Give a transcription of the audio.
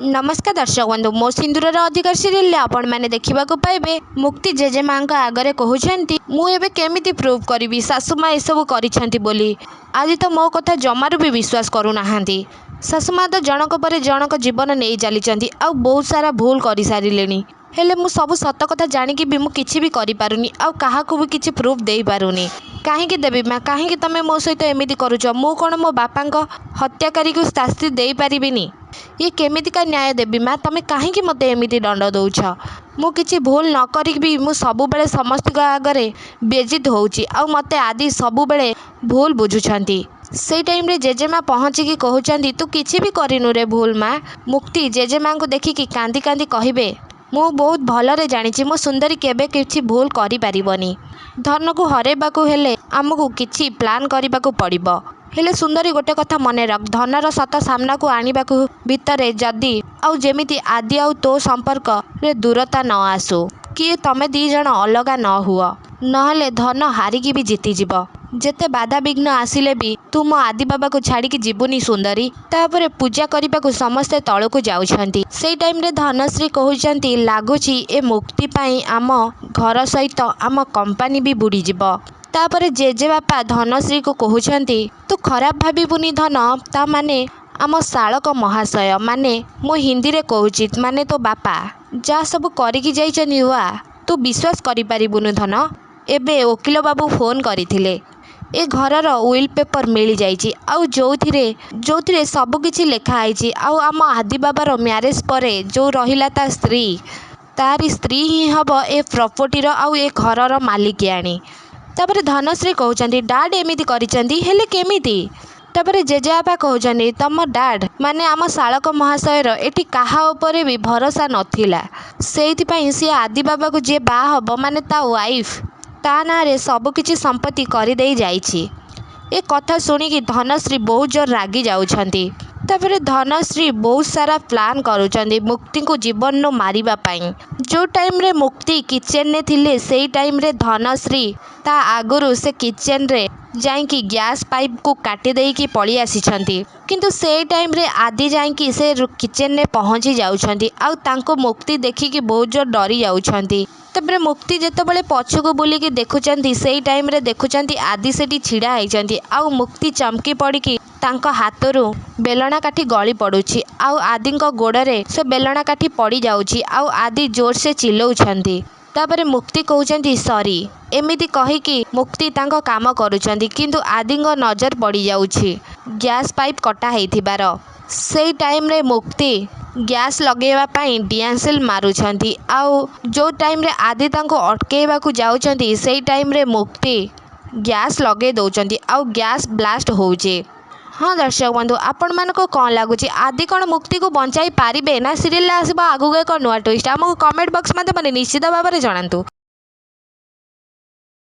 नमस्कार दर्शक बंधु मो सिंदूर अधिकार सीरियल आपण मैंने देखा पाइबे मुक्ति जेजेमा आगे कहते मुझे केमी प्रूव करी सासुमा एसबू करी आज तो मो कथा जमारू भी विश्वास करूना सासुमा तो जनक पर जनक जीवन नहीं चली आ बहुत सारा भूल कर सारे हेले मु सब सत कथा जानिकी भी मुझे भी करूनी आहा भी किसी प्रूफ दे पारुनी कहीं देवी माँ कहीं तुम मो सहित एमती करुच मु कौन मो बापा हत्याकारी को शास्ति दे पारिनी ये केमितिका न्याय देवी माँ तुम कहीं मत एमती दंड दौच मु किसी भूल न करी भी मु सब बेले समस्त आगे बेजित होउची आ मते आदि सब बेले भूल बुझुछंती से टाइम रे जेजेमा पहुँचिकी कहते तू किसी भी करिनु रे भूल माँ मुक्ति जेजेमा को देखिकी कांदी कांदी कहिबे मु बहुत भलरे जानी मो सुंदरी केबे किछि भूल करि पारिबनी धन को हरेबाकू हेले आमको किछि प्लान करबाकू पड़िबो हेले सुंदरी गोटे कथा मन रख धनर सत सामना को आनिबाकू भितरे जदी आउ जेमिति आदि आउ तो संपर्क रे दूरता न आसु कि तमे दी जण अलगा न हुआ नहले धन हारिकी भी जीती जीव जेते बाधा विघ्न आसिले भी तू मो आदि बाबा को छाड़ी जीवनी सुंदरी तापर पूजा करने को समस्ते तल को जाउछंती से टाइम रे धनश्री कहउछंती लागुची ए मुक्ति पाई आम घर सहित आम कंपनी भी बुड़ी जीव तापर जेजे बापा धनश्री को कहउछंती तू खराब भाविबुनी धन ता माने आम शालक महाशय माने मो हिंदी रे कहूची माने तो बापा जा सब करिकी जाइछनी हुआ तू विश्वास करि पारिबुनु धन एबे वकील बाबू फोन करथिले ए घरर विल पेपर मिल जाइए आउ जो सबकि लिखाई आउ आम आदि बाबार म्यारेज पर जो रहिला ता स्त्री तारी स्त्री ही हम ए प्रॉपर्टीर आउ ए घरर मालिकियाणी तापर धनश्री कहते डाड एमती करें केमिति तापर जेजेबापा कहते तम डाड माने आम शालक महाशयर एटी काहा उपरे भी भरोसा नथिला सेइथिपई सी आदि बाबा को जे बा हब माने ता वाइफ ता ना रे सबकि संपत्ति करदे जाइछि ए कथा शुणिकी धनश्री बहुत जोर रागी जाउछंती तापर धनश्री बहुत सारा प्लान करुछंती मुक्ति को जीवन नु मारिबा पई जो टाइम रे मुक्ति किचन ने थिले सेई टाइम रे धनश्री ता आगुरु से किचन रे जाइकी गैस पाइप को काटी देकी पड़ी आसीछंती किंतु से टाइम रे आदि जाइकी से किचन ने पहुँची जाउछंती आउ तांको मुक्ति देखिकी बहुत जोर डरी जाउछंती तबरे मुक्ति जेतेबेले पछको बुलिकी देखुचंती सेई टाइम रे देखुचंती आदि सेठी छिड़ा होइचंती आउ मुक्ति चमकी पड़िकी तांको हाथरू बेलना काठी गली पड़ुछि आउ आदिंको गोड़रे से बेलना काठी पड़ी जाउछि आउ आदि जोर से चिल्लाउछंती तापरे मुक्ति कहउचंती सॉरी एमिति कहिकी मुक्ति तांको काम करुचंती किंतु आदिंको नजर पड़ी जाउछि गैस पाइप कटा हेथिबार सेई टाइम रे मुक्ति गैस लगेवा पाई डियांसेल मारुछंती आउ जो टाइम रे आदि तांको अटकेवा को जाउछंती सेई टाइम रे मुक्ति गैस लगे दउछंती आउ गैस ब्लास्ट होउछे। हाँ दर्शक बंधु आपण मानको कौन लगुच आदि कौन मुक्ति को बचाई पारिबे ना सीरियल आसबा आगु एक नुआ ट्विस्ट आमको कमेंट बॉक्स माध्यम निश्चित भाव में जणातु।